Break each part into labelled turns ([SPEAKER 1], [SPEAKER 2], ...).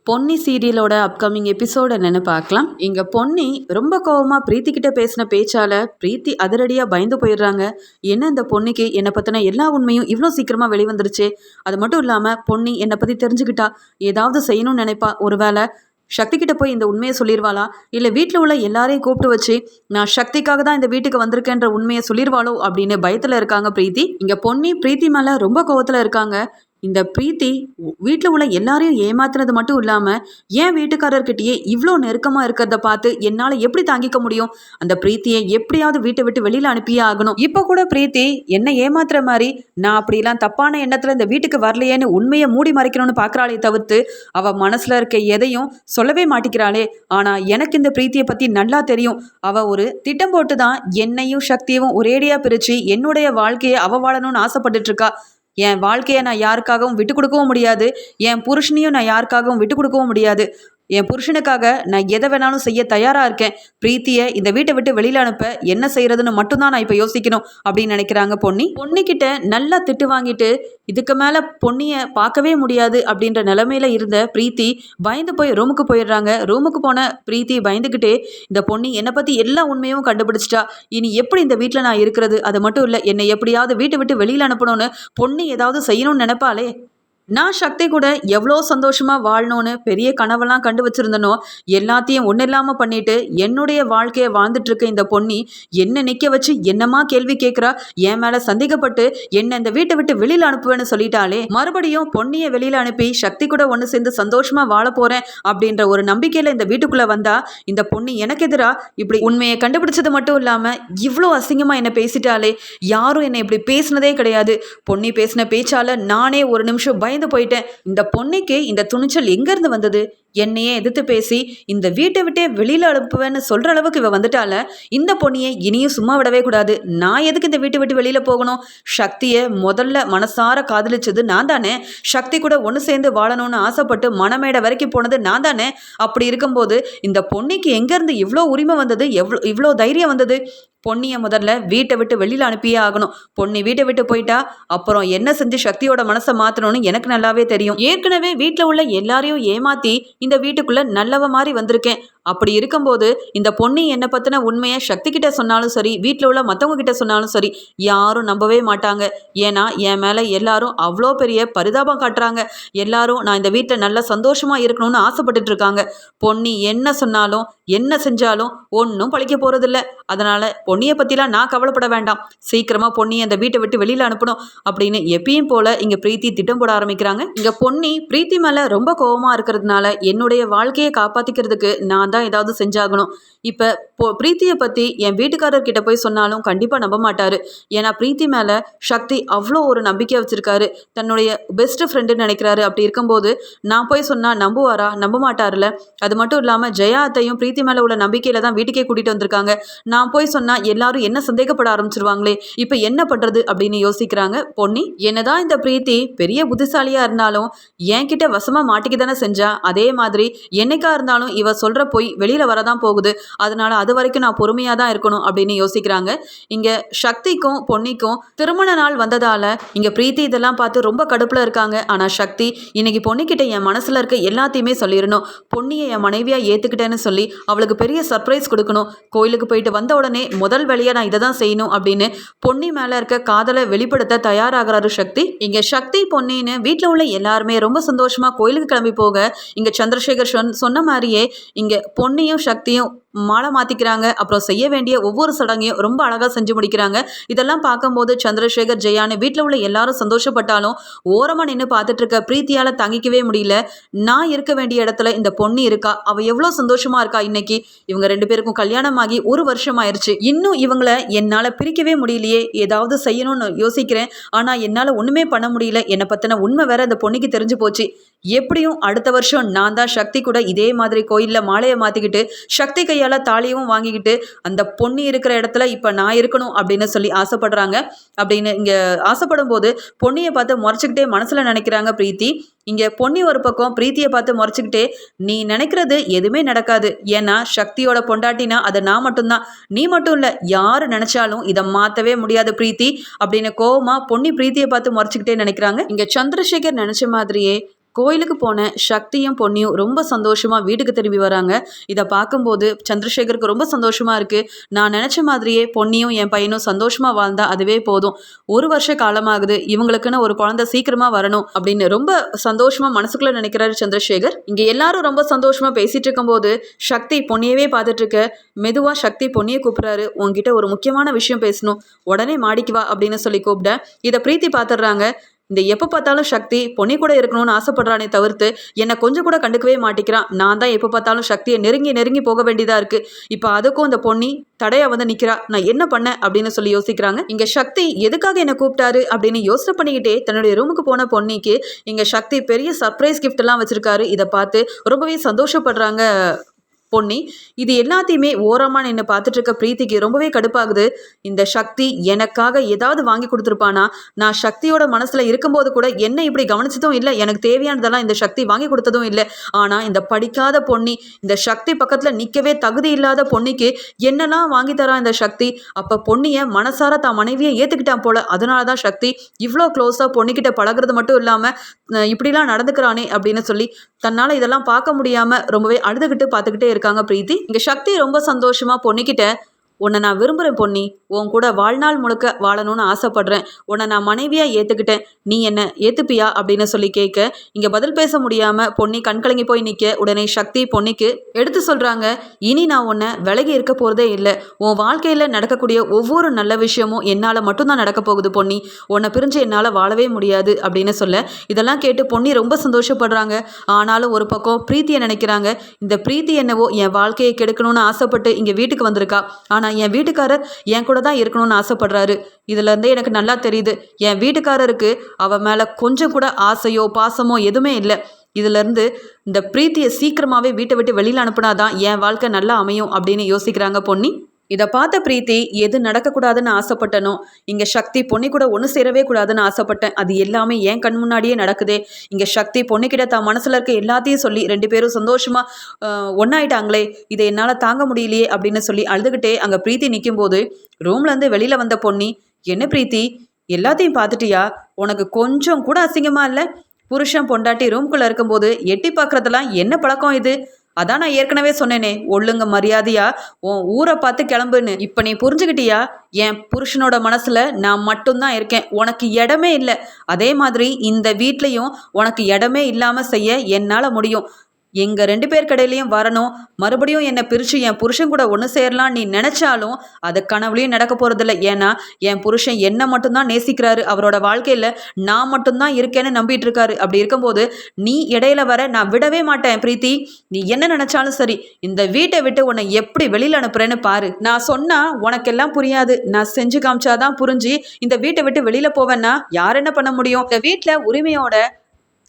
[SPEAKER 1] Ponni சீரியலோட upcoming episode என்னன்னு பார்க்கலாம். இங்க பொன்னி ரொம்ப கோவமா பிரீத்தி கிட்ட பேசின பேச்சால பிரீத்தி அதிரடியா பயந்து போயிடுறாங்க. என்ன இந்த பொன்னிக்கு என்னை பத்தின எல்லா உண்மையும் இவ்வளோ சீக்கிரமா வெளிவந்துருச்சு. அது மட்டும் இல்லாம பொன்னி என்னை பத்தி தெரிஞ்சுக்கிட்டா ஏதாவது செய்யணும்னு நினைப்பா. ஒருவேளை சக்தி கிட்ட போய் இந்த உண்மையை சொல்லிடுவாளா, இல்லை வீட்டில் உள்ள எல்லாரையும் கூப்பிட்டு வச்சு நான் சக்திக்காக தான் இந்த வீட்டுக்கு வந்திருக்கேன்ற உண்மையை சொல்லிடுவாளோ அப்படின்னு பயத்தில் இருக்காங்க பிரீத்தி. இங்க பொன்னி பிரீத்தி மேல ரொம்ப கோவத்தில் இருக்காங்க. இந்த பிரீத்தி வீட்டில் உள்ள எல்லாரையும் ஏமாத்துறது மட்டும் இல்லாமல் என் வீட்டுக்காரர்கிட்டயே இவ்வளோ நெருக்கமாக இருக்கிறத பார்த்து என்னால் எப்படி தாங்கிக்க முடியும். அந்த பிரீத்தியை எப்படியாவது வீட்டை விட்டு வெளியில் அனுப்பியே ஆகணும். இப்போ கூட பிரீத்தி என்ன ஏமாத்துற மாதிரி நான் அப்படிலாம் தப்பான எண்ணத்தில் இந்த வீட்டுக்கு வரலையேன்னு உண்மையை மூடி மறைக்கணும்னு பார்க்குறாளே தவிர்த்து அவள் மனசில் இருக்க எதையும் சொல்லவே மாட்டிக்கிறாளே. ஆனால் எனக்கு இந்த பிரீத்தியை பற்றி நல்லா தெரியும். அவள் ஒரு திட்டம் போட்டு தான் என்னையும் சக்தியவும் ஒரேடியாக பிரித்து என்னுடைய வாழ்க்கையை அவள் வாழணும்னு ஆசைப்பட்டுட்டு இருக்கா. என் வாழ்க்கையை நான் யாருக்காகவும் விட்டு கொடுக்கவும் முடியாது. என் புருஷனையும் நான் யாருக்காகவும் விட்டு கொடுக்கவும் முடியாது. என் புருஷனுக்காக நான் எதை வேணாலும் செய்ய தயாராக இருக்கேன். பிரீத்தியை இந்த வீட்டை விட்டு வெளியில் அனுப்ப என்ன செய்யறதுன்னு மட்டும்தான் நான் இப்போ யோசிக்கணும் அப்படின்னு நினைக்கிறாங்க பொன்னி. பொன்னிக்கிட்ட நல்லா திட்டு வாங்கிட்டு இதுக்கு மேலே பொன்னியை பார்க்கவே முடியாது அப்படின்ற நிலைமையில இருந்த பிரீத்தி பயந்து போய் ரூமுக்கு போயிடுறாங்க. ரூமுக்கு போன பிரீத்தி பயந்துக்கிட்டே இந்த பொன்னி என்னை பற்றி எல்லா உண்மையும் கண்டுபிடிச்சிட்டா. இனி எப்படி இந்த வீட்டில் நான் இருக்கிறது? அது மட்டும் இல்லை, என்னை எப்படியாவது வீட்டை விட்டு வெளியில் அனுப்பணும்னு பொன்னி ஏதாவது செய்யணும்னு நினைப்பாளே. நான் சக்தி கூட எவ்வளோ சந்தோஷமாக வாழணும்னு பெரிய கனவெல்லாம் கண்டு வச்சுருந்தனோ எல்லாத்தையும் ஒன்றும் இல்லாமல் பண்ணிட்டு என்னுடைய வாழ்க்கையை வாழ்ந்துட்டுருக்க இந்த பொன்னி என்ன நிற்க வச்சு என்னமா கேள்வி கேட்குறா. என் மேலே சந்தேகப்பட்டு என்னை இந்த வீட்டை விட்டு வெளியில் அனுப்புவேன்னு சொல்லிட்டாலே. மறுபடியும் பொன்னியை வெளியில் அனுப்பி சக்தி கூட ஒன்று சேர்ந்து சந்தோஷமாக வாழ போகிறேன் அப்படின்ற ஒரு நம்பிக்கையில் இந்த வீட்டுக்குள்ளே வந்தா இந்த பொன்னி எனக்கு எதிராக இப்படி உண்மையை கண்டுபிடிச்சது மட்டும் இல்லாமல் இவ்வளோ அசிங்கமாக என்னை பேசிட்டாலே. யாரும் என்னை இப்படி பேசினதே கிடையாது. பொன்னி பேசின பேச்சால் நானே ஒரு நிமிஷம் பயந்து போயிட்டேன். இந்த பொன்னிக்கு இந்த துணிச்சல் எங்கேருந்து வந்தது? என்னையே எதிர்த்து பேசி இந்த வீட்டை விட்டே வெளியில் அனுப்புவேன்னு சொல்கிற அளவுக்கு இவ வந்துட்டால. இந்த பொன்னியை இனியும் சும்மா விடவே கூடாது. நான் எதுக்கு இந்த வீட்டை விட்டு வெளியில் போகணும்? சக்தியை முதல்ல மனசார காதலிச்சது நான் தானே. சக்தி கூட ஒன்று சேர்ந்து வாழணும்னு ஆசைப்பட்டு மனமேடை வரைக்கும் போனது நான் தானே. அப்படி இருக்கும்போது இந்த பொன்னிக்கு எங்கேருந்து இவ்வளோ உரிமை வந்தது? இவ்வளோ தைரியம் வந்தது? பொன்னியை முதல்ல வீட்டை விட்டு வெளியில் அனுப்பியே ஆகணும். பொன்னி வீட்டை விட்டு போயிட்டா அப்புறம் என்ன செஞ்சு சக்தியோட மனசை மாற்றணும்னு எனக்கு நல்லாவே தெரியும். ஏற்கனவே வீட்டில் உள்ள எல்லாரையும் ஏமாற்றி இந்த வீட்டுக்குள்ளே நல்லவ மாதிரி வந்திருக்கேன். அப்படி இருக்கும்போது இந்த பொன்னி என்னை பற்றின உண்மையை சக்தி கிட்ட சொன்னாலும் சரி, வீட்டில் உள்ள மற்றவங்க கிட்ட சொன்னாலும் சரி, யாரும் நம்பவே மாட்டாங்க. ஏன்னா என் மேலே எல்லாரும் அவ்வளோ பெரிய பரிதாபம் காட்டுறாங்க. எல்லாரும் நான் இந்த வீட்டில் நல்ல சந்தோஷமாக இருக்கணும்னு ஆசைப்பட்டுட்டு இருக்காங்க. பொன்னி என்ன சொன்னாலும் என்ன செஞ்சாலும் ஒன்றும் பழிக்க போகிறதில்ல. அதனால் பொன்னியை பற்றிலாம் நான் கவலைப்பட வேண்டாம். சீக்கிரமாக பொன்னியை அந்த வீட்டை விட்டு வெளியில் அனுப்பணும் அப்படின்னு எப்பயும் போல் இங்கே பிரீத்தி திட்டம் போட ஆரம்பிக்கிறாங்க. இங்கே பொன்னி பிரீத்தி மேலே ரொம்ப கோபமாக இருக்கிறதுனால என்னுடைய வாழ்க்கையை காப்பாற்றிக்கிறதுக்கு நான் தான் ஏதாவது செஞ்சாகணும். இப்போ பிரீத்தியை பற்றி என் வீட்டுக்காரர்கிட்ட போய் சொன்னாலும் கண்டிப்பாக நம்ப மாட்டார். ஏன்னா பிரீத்தி மேலே சக்தி அவ்வளோ ஒரு நம்பிக்கை வச்சுருக்காரு. தன்னுடைய பெஸ்ட் ஃப்ரெண்டுன்னு நினைக்கிறாரு. அப்படி இருக்கும்போது நான் போய் சொன்னால் நம்புவாரா? நம்ப மாட்டார்ல. அது மட்டும் இல்லாமல் ஜெயா அத்தையும் பிரீத்தி மேலே உள்ள நம்பிக்கையில் தான் வீட்டுக்கே கூட்டிகிட்டு வந்திருக்காங்க. நான் போய் சொன்னால் எல்லாரும் என்ன சந்தேகப்பட ஆரம்பிச்சிருவாங்களே. இப்போ என்ன பண்ணுறது அப்படின்னு யோசிக்கிறாங்க பொன்னி. என்னதான் இந்த பிரீத்தி பெரிய புத்திசாலியாக இருந்தாலும் என்கிட்ட வசமாக மாட்டிக்க தானே செஞ்சா. அதே மாதிரி என்னைக்கா இருந்தாலும் இவ சொல்கிற போய் வெளியில் வரதான் போகுது. அதனால அது வரைக்கும் நான் பொறுமையாக தான் இருக்கணும் அப்படின்னு யோசிக்கிறாங்க. இங்கே சக்திக்கும் பொன்னிக்கும் திருமண நாள் வந்ததால் இங்கே பிரீத்தி இதெல்லாம் பார்த்து ரொம்ப கடுப்பில் இருக்காங்க. ஆனால் சக்தி இன்னைக்கு பொன்னிக்கிட்ட என் மனசில் இருக்க எல்லாத்தையுமே சொல்லிடணும். பொன்னியை என் மனைவியாக ஏற்றுக்கிட்டேன்னு சொல்லி அவளுக்கு பெரிய சர்ப்ரைஸ் கொடுக்கணும். கோயிலுக்கு போயிட்டு வந்த உடனே முதல் வேலையாக நான் இதை தான் செய்யணும் அப்படின்னு பொன்னி மேலே இருக்க காதலை வெளிப்படுத்த தயாராகிறாரு சக்தி. இங்கே சக்தி பொன்னின்னு வீட்டில் உள்ள எல்லாருமே ரொம்ப சந்தோஷமாக கோயிலுக்கு கிளம்பி போக இங்கே சந்திரசேகர் சொன்ன மாதிரியே இங்கே பொன்னியும் சக்தியும் மாலை மாற்றிக்கிறாங்க. அப்புறம் செய்ய வேண்டிய ஒவ்வொரு சடங்கையும் ரொம்ப அழகாக செஞ்சு முடிக்கிறாங்க. இதெல்லாம் பார்க்கும்போது சந்திரசேகர் ஜெயான்னு வீட்டில் உள்ள எல்லாரும் சந்தோஷப்பட்டாலும் ஓரமாக நின்று பார்த்துட்டு இருக்க பிரீத்தியால் தாங்கிக்கவே முடியல. நான் இருக்க வேண்டிய இடத்துல இந்த பொன்னி இருக்கா. அவள் எவ்வளோ சந்தோஷமாக இருக்கா. இன்னைக்கு இவங்க 2 பேருக்கும் கல்யாணமாகி 1 வருஷம் ஆயிடுச்சு. இன்னும் இவங்களை என்னால் பிரிக்கவே முடியலையே. ஏதாவது செய்யணும்னு யோசிக்கிறேன். ஆனால் என்னால் ஒன்றுமே பண்ண முடியல. என்னை பற்றின உண்மை வேற இந்த பொன்னிக்கு தெரிஞ்சு போச்சு. எப்படியும் அடுத்த வருஷம் நான் தான் சக்தி கூட இதே மாதிரி கோயிலில் மாலையை மாற்றிக்கிட்டு சக்தி கையால் தாலியும் வாங்கிக்கிட்டு அந்த பொன்னி இருக்கிற இடத்துல இப்போ நான் இருக்கணும் அப்படின்னு சொல்லி ஆசைப்படுறாங்க. அப்படின்னு இங்கே ஆசைப்படும் போது பொன்னியை பார்த்து முறைச்சிக்கிட்டே மனசில் நினைக்கிறாங்க பிரீத்தி. இங்கே பொன்னி ஒரு பக்கம் பிரீத்தியை பார்த்து முறைச்சிக்கிட்டே நீ நினைக்கிறது எதுவுமே நடக்காது. ஏன்னா சக்தியோட பொண்டாட்டினா அது நான் மட்டும்தான். நீ மட்டும் இல்லை, யார் நினைச்சாலும் இதை மாற்றவே முடியாது பிரீத்தி அப்படின்னு கோவமா பொன்னி பிரீத்தியை பார்த்து முறைச்சிக்கிட்டே நினைக்கிறாங்க. இங்கே சந்திரசேகர் நினைச்ச மாதிரியே கோயிலுக்கு போன சக்தியும் பொன்னியும் ரொம்ப சந்தோஷமா வீட்டுக்கு திரும்பி வராங்க. இதை பார்க்கும்போது சந்திரசேகருக்கு ரொம்ப சந்தோஷமா இருக்கு. நான் நினைச்ச மாதிரியே பொன்னியும் என் பையனும் சந்தோஷமா வாழ்ந்தா அதுவே போதும். 1 வருஷ காலமாகுது, இவங்களுக்குன்னு ஒரு குழந்தை சீக்கிரமா வரணும் அப்படின்னு ரொம்ப சந்தோஷமா மனசுக்குள்ள நினைக்கிறாரு சந்திரசேகர். இங்க எல்லாரும் ரொம்ப சந்தோஷமா பேசிட்டு இருக்கும்போது சக்தி பொன்னியவே பார்த்துட்டு இருக்க. மெதுவா சக்தி பொன்னியை கூப்பிடுறாரு. உன்கிட்ட ஒரு முக்கியமான விஷயம் பேசணும், உடனே மாடிக்கு வா அப்படின்னு சொல்லி கூப்பிட இதை பிரீத்தி பார்த்துடுறாங்க. இந்த எப்போ பார்த்தாலும் சக்தி பொன்னி கூட இருக்கணும்னு ஆசைப்படுறானே தவிர்த்து என்னை கொஞ்சம் கூட கண்டுக்கவே மாட்டேங்கிறான். நான் தான் எப்போ பார்த்தாலும் சக்தியை நெருங்கி நெருங்கி போக வேண்டியதாக இருக்குது. இப்போ அதுக்கும் இந்த பொன்னி தடையா வந்து நிற்கிறா. நான் என்ன பண்ணேன் அப்படின்னு சொல்லி யோசிக்கிறாங்க. இங்கே சக்தி எதுக்காக என்னை கூப்பிட்டாரு அப்படின்னு யோசனை பண்ணிக்கிட்டே தன்னுடைய ரூமுக்கு போன பொன்னிக்கு இங்கே சக்தி பெரிய சர்ப்ரைஸ் கிஃப்ட் எல்லாம் வச்சிருக்காரு. இதை பார்த்து ரொம்பவே சந்தோஷப்படுறாங்க பொன்னி. இது எல்லாத்தையுமே ஓரமாக நின்று பார்த்துட்டு இருக்க பிரீத்திக்கு ரொம்பவே கடுப்பாகுது. இந்த சக்தி எனக்காக ஏதாவது வாங்கி கொடுத்துருப்பானா? நான் சக்தியோட மனசில் இருக்கும்போது கூட என்ன இப்படி கவனிச்சதும் இல்லை, எனக்கு தேவையானதெல்லாம் இந்த சக்தி வாங்கி கொடுத்ததும் இல்லை. ஆனால் இந்த படிக்காத பொன்னி, இந்த சக்தி பக்கத்தில் நிற்கவே தகுதி இல்லாத பொன்னிக்கு என்னெல்லாம் வாங்கி தரா இந்த சக்தி? அப்போ பொன்னியை மனசார தான் மனைவியை ஏற்றுக்கிட்டான் போல. அதனால தான் சக்தி இவ்வளோ க்ளோஸாக பொன்னிக்கிட்ட பழகிறது மட்டும் இல்லாமல் இப்படிலாம் நடந்துக்கிறானே அப்படின்னு சொல்லி தன்னால் இதெல்லாம் பார்க்க முடியாமல் ரொம்பவே அழுதுகிட்டு பார்த்துக்கிட்டே இருக்காங்க பிரீத்தி. இங்கே சக்தி ரொம்ப சந்தோஷமாக பொன்னிக்கிட்ட, உன்னை நான் விரும்புகிறேன் பொன்னி, உன் கூட வாழ்நாள் முழுக்க வாழணும்னு ஆசைப்படுறேன், உன்னை நான் மனைவியாக ஏற்றுக்கிட்டேன், நீ என்ன ஏற்றுப்பியா அப்படின்னு சொல்லி கேட்க இங்கே பதில் பேச முடியாமல் பொன்னி கண்கலங்கி போய் நிற்க உடனே சக்தி பொன்னிக்கு எடுத்து சொல்கிறாங்க, இனி நான் உன்னை விலகி இருக்க போகிறதே இல்லை. உன் வாழ்க்கையில் நடக்கக்கூடிய ஒவ்வொரு நல்ல விஷயமும் என்னால் மட்டும்தான் நடக்க போகுது பொன்னி, உன்னை பிரிஞ்சு என்னால் வாழவே முடியாது அப்படின்னு சொல்ல இதெல்லாம் கேட்டு பொன்னி ரொம்ப சந்தோஷப்படுறாங்க. ஆனாலும் ஒரு பக்கம் பிரீத்தியை நினைக்கிறாங்க. இந்த பிரீத்தி என்னவோ என் வாழ்க்கையை கெடுக்கணும்னு ஆசைப்பட்டு இங்கே வீட்டுக்கு வந்திருக்கா. ஆனால் என் வீட்டுக்காரர் என் கூட தான் இருக்கணும்னு ஆசைப்படுறாரு. இதுலேருந்தே எனக்கு நல்லா தெரியுது, என் வீட்டுக்காரருக்கு அவ மேலே கொஞ்சம் கூட ஆசையோ பாசமோ எதுவுமே இல்லை. இதிலேருந்து இந்த பிரீத்தியை சீக்கிரமாகவே வீட்டை விட்டு வெளியில் அனுப்புனாதான் என் வாழ்க்கை நல்லா அமையும் அப்படின்னு யோசிக்கிறாங்க பொன்னி. இதை பார்த்த பிரீத்தி எது நடக்கக்கூடாதுன்னு ஆசைப்பட்டனோ, இங்கே சக்தி பொன்னி கூட ஒன்று சேரவே கூடாதுன்னு ஆசைப்பட்டேன். அது எல்லாமே என் கண் முன்னாடியே நடக்குதே. இங்கே சக்தி பொன்னிக்கிட்ட தான் மனசில் இருக்க எல்லாத்தையும் சொல்லி 2 பேரும் சந்தோஷமாக ஒன்றாயிட்டாங்களே, இதை என்னால் தாங்க முடியலையே அப்படின்னு சொல்லி அழுதுகிட்டே அங்கே பிரீத்தி நிற்கும்போது ரூம்லேருந்து வெளியில் வந்த பொன்னி, என்ன பிரீத்தி எல்லாத்தையும் பார்த்துட்டியா? உனக்கு கொஞ்சம் கூட அசிங்கமாக இல்லை? புருஷன் பொண்டாட்டி ரூம்குள்ளே இருக்கும்போது எட்டி பார்க்குறதெல்லாம் என்ன பழக்கம் இது? அதான் நான் ஏற்கனவே சொன்னேனே, ஒழுங்க மரியாதையா உன் ஊரை பார்த்து கிளம்புன்னு. இப்போ நீ புரிஞ்சுக்கிட்டியா? என் புருஷனோட மனசில் நான் மட்டும்தான் இருக்கேன், உனக்கு இடமே இல்லை. அதே மாதிரி இந்த வீட்லேயும் உனக்கு இடமே இல்லாமல் செய்ய என்னால் முடியும். எங்கள் 2 பேர் கடையிலையும் வரணும், மறுபடியும் என்னை பிரித்து என் புருஷன் கூட ஒன்று சேரலாம் நீ நினச்சாலும் அது கனவுலையும் நடக்க போகிறதில்ல. ஏன்னா என் புருஷன் என்னை மட்டும்தான் நேசிக்கிறாரு, அவரோட வாழ்க்கையில் நான் மட்டும்தான் இருக்கேன்னு நம்பிட்டு இருக்காரு. அப்படி இருக்கும்போது நீ இடையில வர நான் விடவே மாட்டேன் பிரீத்தி. நீ என்ன நினச்சாலும் சரி, இந்த வீட்டை விட்டு உன்னை எப்படி வெளியில் அனுப்புறேன்னு பாரு. நான் சொன்னால் உனக்கெல்லாம் புரியாது, நான் செஞ்சு காமிச்சாதான் புரிஞ்சு இந்த வீட்டை விட்டு வெளியில் போவேன்னா யார் என்ன பண்ண முடியும்? இந்த வீட்டில் உரிமையோட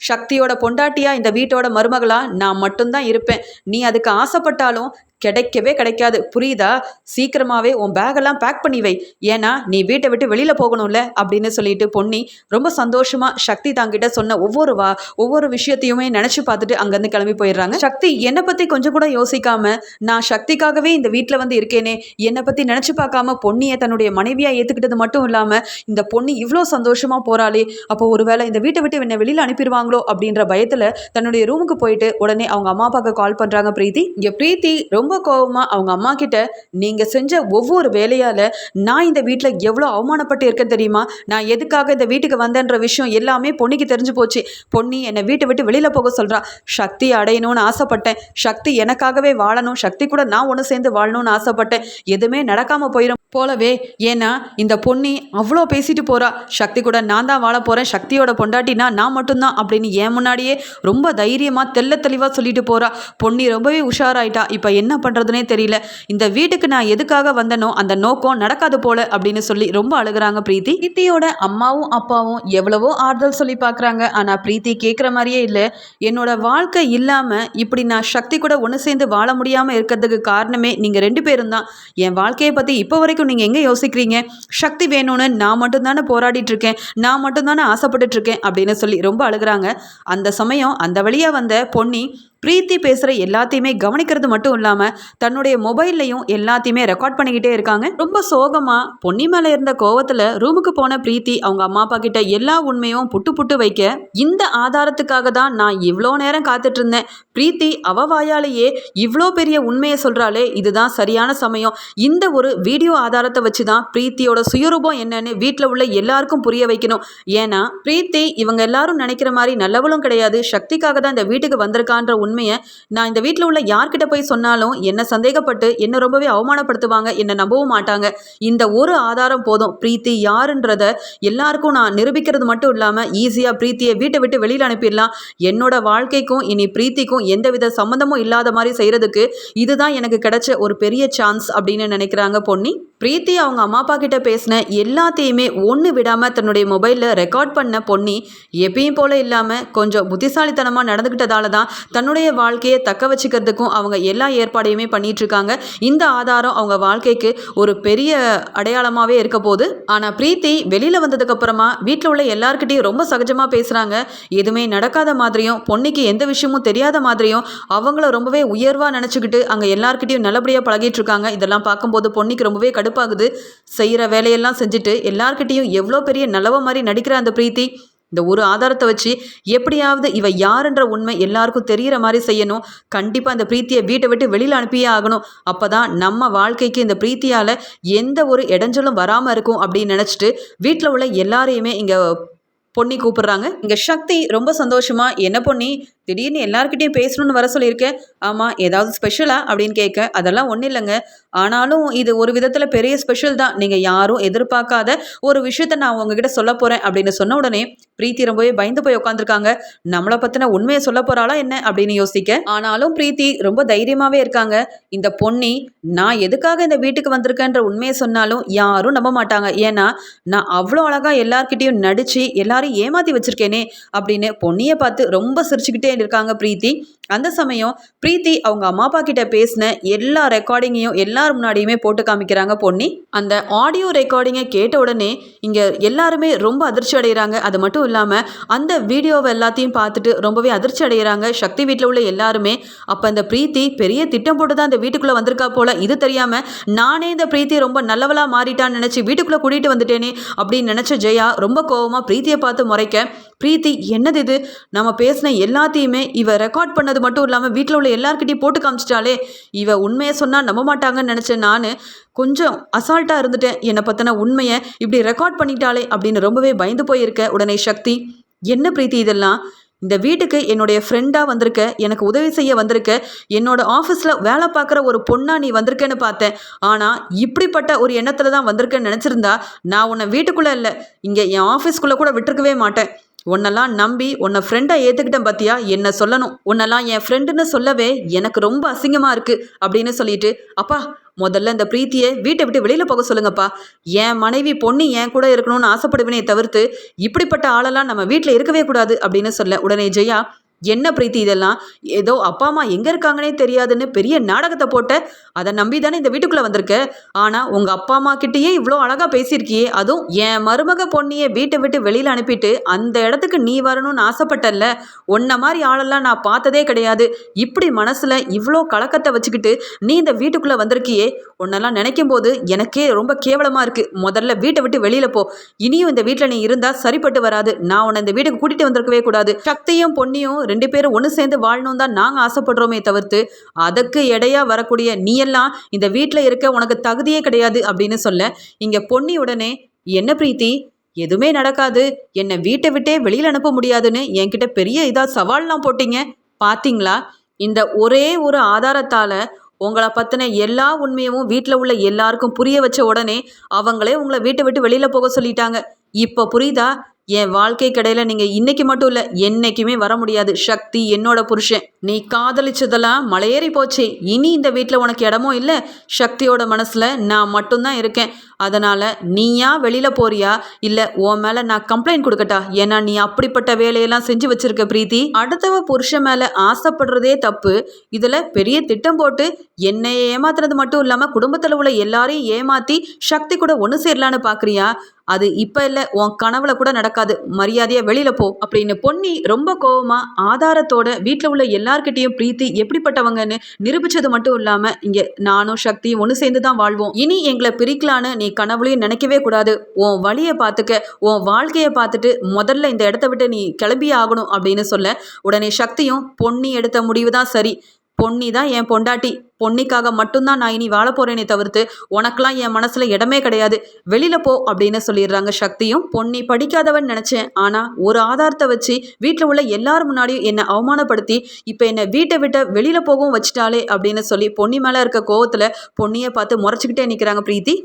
[SPEAKER 1] சக்தியோட பொண்டாட்டியா இந்த வீட்டோட மருமகளா நான் மட்டும்தான் இருப்பேன். நீ அதுக்கு ஆசைப்பட்டாலும் கிடைக்கவே கிடைக்காது, புரியுதா? சீக்கிரமாகவே உன் பேகெல்லாம் பேக் பண்ணி வை, ஏன்னா நீ வீட்டை விட்டு வெளியில் போகணும்ல அப்படின்னு சொல்லிட்டு பொன்னி ரொம்ப சந்தோஷமாக சக்தி தாங்கிட்ட சொன்ன ஒவ்வொரு விஷயத்தையுமே நினச்சி பார்த்துட்டு அங்கேருந்து கிளம்பி போயிடுறாங்க. சக்தி என்னை பற்றி கொஞ்சம் கூட யோசிக்காம, நான் சக்திக்காகவே இந்த வீட்டில் வந்து இருக்கேனே, என்னை பற்றி நினச்சி பார்க்காம பொன்னியை தன்னுடைய மனைவியாக ஏற்றுக்கிட்டது மட்டும் இல்லாமல் இந்த பொன்னி இவ்வளோ சந்தோஷமாக போகிறாளே, அப்போ ஒருவேளை இந்த வீட்டை விட்டு என்னை வெளியில் அனுப்பிடுவாங்களோ அப்படின்ற பயத்தில் தன்னுடைய ரூமுக்கு போயிட்டு உடனே அவங்க அம்மா அப்பாவுக்கு கால் பண்ணுறாங்க பிரீத்தி. இங்கே பிரீத்தி ரொம்ப கோவமாக அவங்க அம்மா கிட்ட, நீங்கள் செஞ்ச ஒவ்வொரு வேலையால் நான் இந்த வீட்டில் எவ்வளோ அவமானப்பட்டு இருக்கேன் தெரியுமா? நான் எதுக்காக இந்த வீட்டுக்கு வந்தேன்ற விஷயம் எல்லாமே பொன்னிக்கு தெரிஞ்சு போச்சு. பொன்னி என்னை வீட்டை விட்டு வெளியில் போக சொல்கிறா. சக்தி அடையணும்னு ஆசைப்பட்டேன், சக்தி எனக்காகவே வாழணும், சக்தி கூட நான் ஒன்று சேர்ந்து வாழணும்னு ஆசைப்பட்டேன். எதுவுமே நடக்காமல் போயிடும் போலவே. ஏன்னா இந்த பொன்னி அவ்வளோ பேசிட்டு போகிறா, சக்தி கூட நான் தான் வாழ போகிறேன், சக்தியோட பொண்டாட்டினா நான் மட்டும்தான் அப்படின்னு என் முன்னாடியே ரொம்ப தைரியமாக தெளிவாக சொல்லிட்டு போகிறா. பொன்னி ரொம்பவே உஷாராயிட்டா. இப்போ என்ன பண்ணுறதுனே தெரியல, இந்த வீட்டுக்கு நான் எதுக்காக வந்தனோ அந்த நோக்கம் நடக்காது போல அப்படின்னு சொல்லி ரொம்ப அழுகிறாங்க பிரீத்தி. பிரீத்தியோட அம்மாவும் அப்பாவும் எவ்வளவோ ஆறுதல் சொல்லி பார்க்குறாங்க. ஆனால் பிரீத்தி கேட்குற மாதிரியே இல்லை. என்னோட வாழ்க்கை இல்லாமல் இப்படி நான் சக்தி கூட ஒன்று சேர்ந்து வாழ முடியாமல் இருக்கிறதுக்கு காரணமே நீங்கள் 2 பேரும் தான். என் வாழ்க்கையை பற்றி இப்போ வரைக்கும் நீங்கள் எங்கே யோசிக்கிறீங்க? சக்தி வேணும்னு நான் மட்டும்தானே போராடிட்டு இருக்கேன், நான் மட்டும்தானே ஆசைப்பட்டுட்டு இருக்கேன் அப்படின்னு சொல்லி ரொம்ப அழுகிறாங்க. அந்த சமயம் அந்த வழியாக வந்த பொன்னி, பிரீத்தி பேசுகிற எல்லாத்தையுமே கவனிக்கிறது மட்டும் இல்லாமல் தன்னுடைய மொபைல்லையும் எல்லாத்தையுமே ரெக்கார்ட் பண்ணிக்கிட்டே இருக்காங்க. ரொம்ப சோகமாக பொன்னி மேலே இருந்த கோவத்தில் ரூமுக்கு போன பிரீத்தி அவங்க அம்மா அப்பா கிட்ட எல்லா உண்மையும் புட்டு புட்டு வைக்க, இந்த ஆதாரத்துக்காக தான் நான் இவ்வளோ நேரம் காத்துட்டு இருந்தேன். பிரீத்தி அவ வாயாலேயே இவ்வளோ பெரிய உண்மையை சொல்கிறாளே, இதுதான் சரியான சமயம். இந்த ஒரு வீடியோ ஆதாரத்தை வச்சு தான் பிரீத்தியோட சுயரூபம் என்னன்னு வீட்டில் உள்ள எல்லாருக்கும் புரிய வைக்கணும். ஏன்னா பிரீத்தி இவங்க எல்லாரும் நினைக்கிற மாதிரி நல்லவளும் கிடையாது. சக்திக்காக தான் இந்த வீட்டுக்கு வந்திருக்கான்ற உண்மையை நான் இந்த வீட்டில் உள்ள யார்கிட்ட போய் சொன்னாலும் என்ன சந்தேகப்பட்டு என்ன ரொம்பவே அவமானப்படுத்துவாங்க, என்ன நம்பவும் மாட்டாங்க. இந்த ஒரு ஆதாரம் போதும் பிரீத்தி யாருன்றத எல்லாருக்கும் நான் நிரூபிக்கிறது மட்டும் இல்லாமல் ஈஸியாக பிரீத்தியை வீட்டை விட்டு வெளியில் அனுப்பிடலாம். என்னோட வாழ்க்கைக்கும் இனி பிரீத்திக்கும் எந்தவித சம்மந்தமும் இல்லாத மாதிரி செய்கிறதுக்கு இதுதான் எனக்கு கிடைச்ச ஒரு பெரிய சான்ஸ் அப்படின்னு நினைக்கிறாங்க பொன்னி. பிரீத்தி அவங்க அம்மா அப்பா கிட்ட பேசின எல்லாத்தையுமே ஒன்று விடாமல் தன்னுடைய மொபைலில் ரெக்கார்ட் பண்ண பொன்னி எப்பயும் போல இல்லாமல் கொஞ்சம் புத்திசாலித்தனமாக நடந்துக்கிட்டதால தான் தன்னுடைய வாழ்க்கையை தக்க வச்சுக்கிறதுக்கும் அவங்க எல்லா ஏற்பாடையுமே பண்ணிட்டு இருக்காங்க. இந்த ஆதாரம் அவங்க வாழ்க்கைக்கு ஒரு பெரிய அடையாளமாகவே இருக்க போகுது. ஆனால் பிரீத்தி வெளியில் வந்ததுக்கப்புறமா வீட்டில் உள்ள எல்லார்கிட்டையும் ரொம்ப சகஜமாக பேசுகிறாங்க. எதுவுமே நடக்காத மாதிரியும் பொன்னிக்கு எந்த விஷயமும் தெரியாத மாதிரியும் அவங்கள ரொம்பவே உயர்வாக நினச்சிக்கிட்டு அங்கே எல்லார்கிட்டையும் நல்லபடியாக பழகிட்டு இருக்காங்க. இதெல்லாம் பார்க்கும்போது பொன்னிக்கு ரொம்பவே கடுப்பாகுது. செய்கிற வேலையெல்லாம் செஞ்சுட்டு எல்லார்கிட்டையும் எவ்வளோ பெரிய நல்லவ மாதிரி நடிக்கிற அந்த பிரீத்தி இந்த ஒரு ஆதாரத்தை வச்சு எப்படியாவது இவ யாருன்ற உண்மை எல்லாருக்கும் தெரிகிற மாதிரி செய்யணும். கண்டிப்பாக இந்த பிரீத்தியை வீட்டை விட்டு வெளியில் அனுப்பியே ஆகணும். அப்போ தான் நம்ம வாழ்க்கைக்கு இந்த பிரீத்தியால் எந்த ஒரு இடைஞ்சலும் வராமல் இருக்கும் அப்படின்னு நினச்சிட்டு வீட்டில் உள்ள எல்லாரையுமே இங்கே பொன்னி கூப்பிடுறாங்க. இங்கே சக்தி ரொம்ப சந்தோஷமா, என்ன பொன்னி திடீர்னு எல்லார்கிட்டையும் பேசணும்னு வர சொல்லியிருக்கேன். ஆமாம், ஏதாவது ஸ்பெஷலா அப்படின்னு கேட்க, அதெல்லாம் ஒன்றும் இல்லைங்க, ஆனாலும் இது ஒரு விதத்தில் பெரிய ஸ்பெஷல் தான். நீங்கள் யாரும் எதிர்பார்க்காத ஒரு விஷயத்த நான் உங்ககிட்ட சொல்ல போகிறேன் அப்படின்னு சொன்ன உடனே பிரீத்தி ரொம்பவே பயந்து போய் உட்காந்துருக்காங்க. நம்மளை பற்றின உண்மையை சொல்ல போகிறாளா என்ன அப்படின்னு யோசிக்க, ஆனாலும் பிரீத்தி ரொம்ப தைரியமாகவே இருக்காங்க. இந்த பொன்னி நான் எதுக்காக இந்த வீட்டுக்கு வந்திருக்கேன்ற உண்மையை சொன்னாலும் யாரும் நம்ப மாட்டாங்க. ஏன்னா நான் அவ்வளோ அழகாக எல்லார்கிட்டையும் நடித்து எல்லாரையும் ஏமாற்றி வச்சிருக்கேனே அப்படின்னு பொன்னியை பார்த்து ரொம்ப சிரிச்சுக்கிட்டே இருக்காங்க பிரீத்தி. அந்த சமயம் பிரீத்தி அவங்க அம்மா அப்பா கிட்ட பேசின எல்லா ரெக்கார்டிங்கையும் எல்லார் முன்னாடியுமே போட்டு காமிக்கிறாங்க பொன்னி. அந்த ஆடியோ ரெக்கார்டிங்கை கேட்ட உடனே இங்கே எல்லாருமே ரொம்ப அதிர்ச்சி அடைகிறாங்க. அது மட்டும் இல்லாமல் அந்த வீடியோவை எல்லாத்தையும் பார்த்துட்டு ரொம்பவே அதிர்ச்சி அடைகிறாங்க சக்தி வீட்டில் உள்ள எல்லாருமே. அப்போ இந்த பிரீத்தி பெரிய திட்டம் போட்டு தான் இந்த வீட்டுக்குள்ளே வந்திருக்கா போல. இது தெரியாமல் நானே இந்த பிரீத்தி ரொம்ப நல்லவளாக மாறிட்டான்னு நினச்சி வீட்டுக்குள்ளே கூட்டிகிட்டு வந்துட்டேனே அப்படின்னு நினச்ச ஜெயா ரொம்ப கோவமாக பிரீத்தியை பார்த்து முறைக்க, பிரீத்தி என்னது இது, நம்ம பேசின எல்லாத்தையுமே இவ ரெக்கார்ட் பண்ணது மட்டும் இல்லாமல் வீட்டில் உள்ள எல்லார்கிட்டையும் போட்டு காமிச்சிட்டாலே, இவ உண்மையை சொன்னால் நம்ப மாட்டாங்கன்னு நினச்சேன். நான் கொஞ்சம் அசால்ட்டாக இருந்துட்டேன். என்னை பற்றின உண்மையை இப்படி ரெக்கார்ட் பண்ணிட்டாலே அப்படின்னு ரொம்பவே பயந்து போயிருக்க. உடனே சக்தி, என்ன பிரீத்தி இதெல்லாம், இந்த வீட்டுக்கு என்னுடைய ஃப்ரெண்டாக வந்திருக்க, எனக்கு உதவி செய்ய வந்திருக்க, என்னோட ஆஃபீஸில் வேலை பார்க்குற ஒரு பொண்ணாக நீ வந்திருக்கேன்னு பார்த்தேன். ஆனால் இப்படிப்பட்ட ஒரு எண்ணத்தில் தான் வந்திருக்கேன்னு நினச்சிருந்தா நான் உன்னை வீட்டுக்குள்ளே இல்லை, இங்கே என் ஆஃபீஸ்க்குள்ளே கூட விட்டுருக்கவே மாட்டேன். உன்னெல்லாம் நம்பி உன்னை ஃப்ரெண்டாக ஏற்றுக்கிட்டேன் பார்த்தியா, என்ன சொல்லணும், உன்னெல்லாம் என் ஃப்ரெண்டுன்னு சொல்லவே எனக்கு ரொம்ப அசிங்கமாக இருக்குது அப்படின்னு சொல்லிட்டு, அப்பா முதல்ல இந்த பிரீத்தியை வீட்டை விட்டு வெளியில் போக சொல்லுங்கப்பா, என் மனைவி பொண்ணு என் கூட இருக்கணும்னு ஆசைப்படுவேனே தவிர்த்து இப்படிப்பட்ட ஆளெல்லாம் நம்ம வீட்டில் இருக்கவே கூடாது அப்படின்னு சொல்ல, உடனே ஜெயா, என்ன பிரீத்தி இதெல்லாம், ஏதோ அப்பா அம்மா எங்கே இருக்காங்கன்னே தெரியாதுன்னு பெரிய நாடகத்தை போட்ட, அதை நம்பி தானே இந்த வீட்டுக்குள்ளே வந்திருக்க. ஆனால் உங்கள் அப்பா அம்மா கிட்டேயே இவ்வளோ அழகாக பேசியிருக்கியே, அதுவும் என் மருமக பொண்ணியை வீட்டை விட்டு வெளியில் அனுப்பிட்டு அந்த இடத்துக்கு நீ வரணும்னு ஆசைப்பட்டல்ல, உன்ன மாதிரி ஆளெல்லாம் நான் பார்த்ததே கிடையாது. இப்படி மனசில் இவ்வளோ கலக்கத்தை வச்சுக்கிட்டு நீ இந்த வீட்டுக்குள்ளே வந்திருக்கியே, உன்னெல்லாம் நினைக்கும் போது எனக்கே ரொம்ப கேவலமாக இருக்குது. முதல்ல வீட்டை விட்டு வெளியில் போ, இனியும் இந்த வீட்டில் நீ இருந்தால் சரிப்பட்டு வராது. நான் உன்னை இந்த வீட்டுக்கு கூட்டிகிட்டு வந்திருக்கவே கூடாது. சக்தியும் பொன்னியும் ரெண்டு பேரும் ஒன்று சேர்ந்து வாழணும் தான் நாங்கள் ஆசைப்படுறோமே தவிர்த்து அதுக்கு எடையா வரக்கூடிய நீ எல்லாம் இந்த வீட்டில் இருக்க உனக்கு தகுதியே கிடையாது அப்படின்னு சொல்ல, இங்கே பொன்னி உடனே, என்ன பிரீத்தி எதுவுமே நடக்காது, என்னை வீட்டை விட்டே வெளியில் அனுப்ப முடியாதுன்னு என்கிட்ட பெரிய இதாக சவால்லாம் போட்டீங்க பார்த்தீங்களா, இந்த ஒரே ஒரு ஆதாரத்தால் உங்களை பற்றின எல்லா உண்மையும் வீட்டில் உள்ள எல்லாருக்கும் புரிய வச்ச உடனே அவங்களே உங்களை வீட்டை விட்டு வெளியில் போக சொல்லிட்டாங்க. இப்போ புரியுதா, என் வாழ்க்கை கடையில் நீங்கள் இன்னைக்கு மட்டும் இல்லை என்னைக்குமே வர முடியாது. சக்தி என்னோட புருஷன், நீ காதலிச்சதெல்லாம் மலையேறி போச்சு. இனி இந்த வீட்டில் உனக்கு இடமும் இல்லை. சக்தியோட மனசில் நான் மட்டும்தான் இருக்கேன். அதனால் நீயா வெளியில் போறியா, இல்லை உன் மேலே நான் கம்ப்ளைண்ட் கொடுக்கட்டா? ஏன்னா நீ அப்படிப்பட்ட வேலையெல்லாம் செஞ்சு வச்சிருக்க பிரீத்தி. அடுத்தவ புருஷன் மேலே ஆசைப்படுறதே தப்பு, இதில் பெரிய திட்டம் போட்டு என்னையை ஏமாத்துறது மட்டும் இல்லாமல் குடும்பத்தில் உள்ள எல்லாரையும் ஏமாற்றி சக்தி கூட ஒன்று சேரலான்னு பார்க்குறியா? அது இப்ப இல்ல, உன் கனவுல கூட நடக்காது. மரியாதையா வெளியில போ அப்படின்னு பொன்னி ரொம்ப கோவமா ஆதாரத்தோட வீட்ல உள்ள எல்லார்கிட்டயும் பிரீத்தி எப்படிப்பட்டவங்கன்னு நிரூபிச்சது மட்டும் இல்லாம, இங்க நானும் சக்தியும் ஒண்ணு சேர்ந்து தான் வாழ்வோம். இனி எங்கள பிரிக்கலான்னு நீ கனவுலயும் நினைக்கவே கூடாது. உன் வழிய பார்த்துக்க, உன் வாழ்க்கைய பார்த்துட்டு முதல்ல இந்த இடத்த விட்டு நீ கிளம்பியே ஆகணும் அப்படின்னு சொல்ல, உடனே சக்தியும் பொன்னி எடுத்த முடிவு தான் சரி. பொன்னி தான் என் பொண்டாட்டி. பொன்னிக்காக மட்டும்தான் நான் இனி வாழ போறேனே தவிர்த்து உனக்கெல்லாம் என் மனசுல இடமே கிடையாது. வெளியில போ அப்படின்னு சொல்லிடுறாங்க சக்தியும். பொன்னி படிக்காதவன் நினைச்சேன். ஆனா ஒரு ஆதாரத்தை வச்சு வீட்டில் உள்ள எல்லாரும் முன்னாடியும் என்னை அவமானப்படுத்தி இப்ப என்னை வீட்டை விட்டு வெளியில போகவும் வச்சுட்டாலே அப்படின்னு சொல்லி பொன்னி மேல இருக்க கோவத்துல பொன்னியை பார்த்து முறைச்சிக்கிட்டே நிக்கிறாங்க பிரீத்தி.